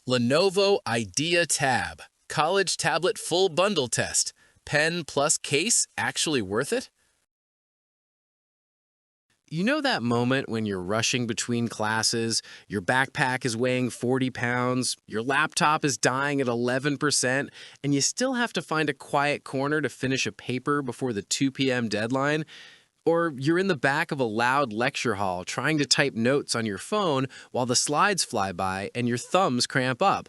Lenovo Idea Tab. College tablet full bundle test. Pen plus case actually worth it? You know that moment when you're rushing between classes, your backpack is weighing 40 pounds, your laptop is dying at 11%, and you still have to find a quiet corner to finish a paper before the 2 p.m. deadline? Or you're in the back of a loud lecture hall trying to type notes on your phone while the slides fly by and your thumbs cramp up.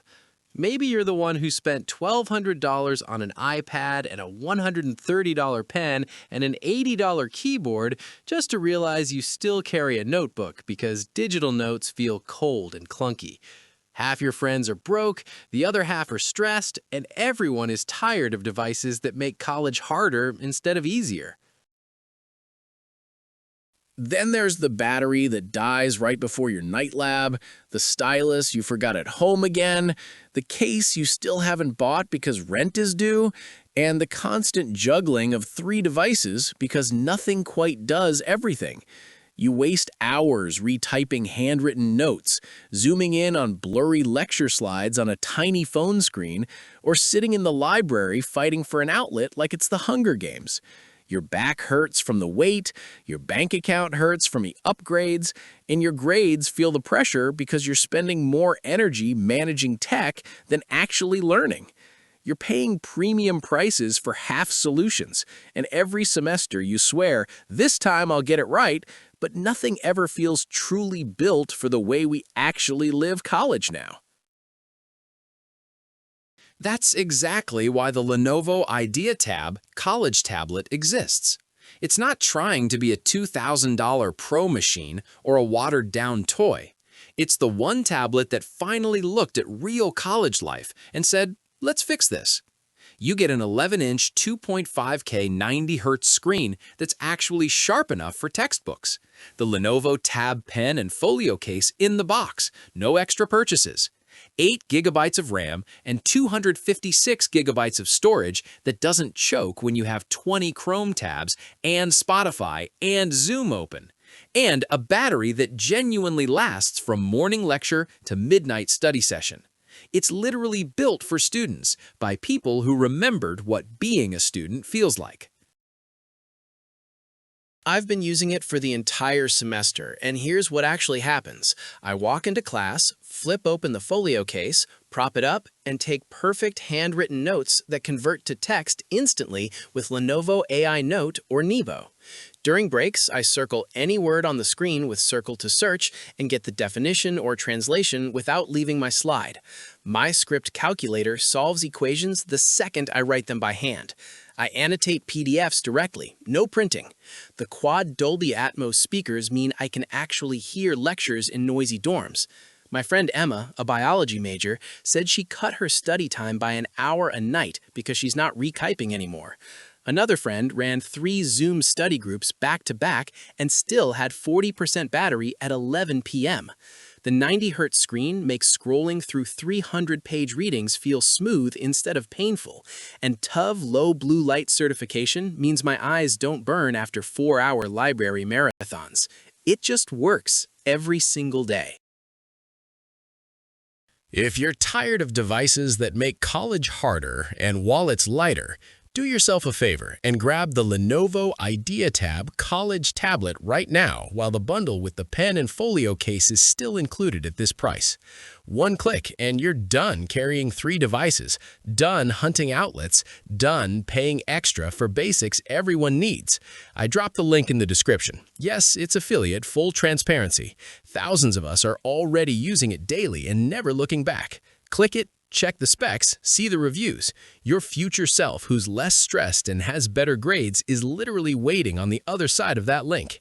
Maybe you're the one who spent $1,200 on an iPad and a $130 pen and an $80 keyboard just to realize you still carry a notebook because digital notes feel cold and clunky. Half your friends are broke, the other half are stressed, and everyone is tired of devices that make college harder instead of easier. Then there's the battery that dies right before your night lab, the stylus you forgot at home again, the case you still haven't bought because rent is due, and the constant juggling of 3 devices because nothing quite does everything. You waste hours retyping handwritten notes, zooming in on blurry lecture slides on a tiny phone screen, or sitting in the library fighting for an outlet like it's the Hunger Games. Your back hurts from the weight, your bank account hurts from the upgrades, and your grades feel the pressure because you're spending more energy managing tech than actually learning. You're paying premium prices for half solutions, and every semester you swear, this time I'll get it right, but nothing ever feels truly built for the way we actually live college now. That's exactly why the Lenovo Idea Tab college tablet exists. It's not trying to be a $2,000 Pro machine or a watered-down toy. It's the one tablet that finally looked at real college life and said, let's fix this. You get an 11-inch 2.5K 90Hz screen that's actually sharp enough for textbooks. The Lenovo Tab pen and Folio case in the box, no extra purchases. 8 gigabytes of RAM and 256 gigabytes of storage that doesn't choke when you have 20 Chrome tabs and Spotify and Zoom open. And a battery that genuinely lasts from morning lecture to midnight study session. It's literally built for students by people who remembered what being a student feels like. I've been using it for the entire semester, and here's what actually happens. I walk into class, flip open the folio case, prop it up, and take perfect handwritten notes that convert to text instantly with Lenovo AI Note or Nebo. During breaks, I circle any word on the screen with Circle to Search and get the definition or translation without leaving my slide. My script calculator solves equations the second I write them by hand. I annotate PDFs directly, no printing. The quad Dolby Atmos speakers mean I can actually hear lectures in noisy dorms. My friend Emma, a biology major, said she cut her study time by an hour a night because she's not retyping anymore. Another friend ran 3 Zoom study groups back-to-back and still had 40% battery at 11 p.m. The 90Hz screen makes scrolling through 300-page readings feel smooth instead of painful, and TUV low blue light certification means my eyes don't burn after 4-hour library marathons. It just works every single day. If you're tired of devices that make college harder and wallets lighter, do yourself a favor and grab the Lenovo Idea Tab College Tablet right now while the bundle with the pen and folio case is still included at this price. One click and you're done carrying 3 devices, done hunting outlets, done paying extra for basics everyone needs. I dropped the link in the description. Yes, it's affiliate, full transparency. Thousands of us are already using it daily and never looking back. Click it. Check the specs, see the reviews. Your future self who's less stressed and has better grades is literally waiting on the other side of that link.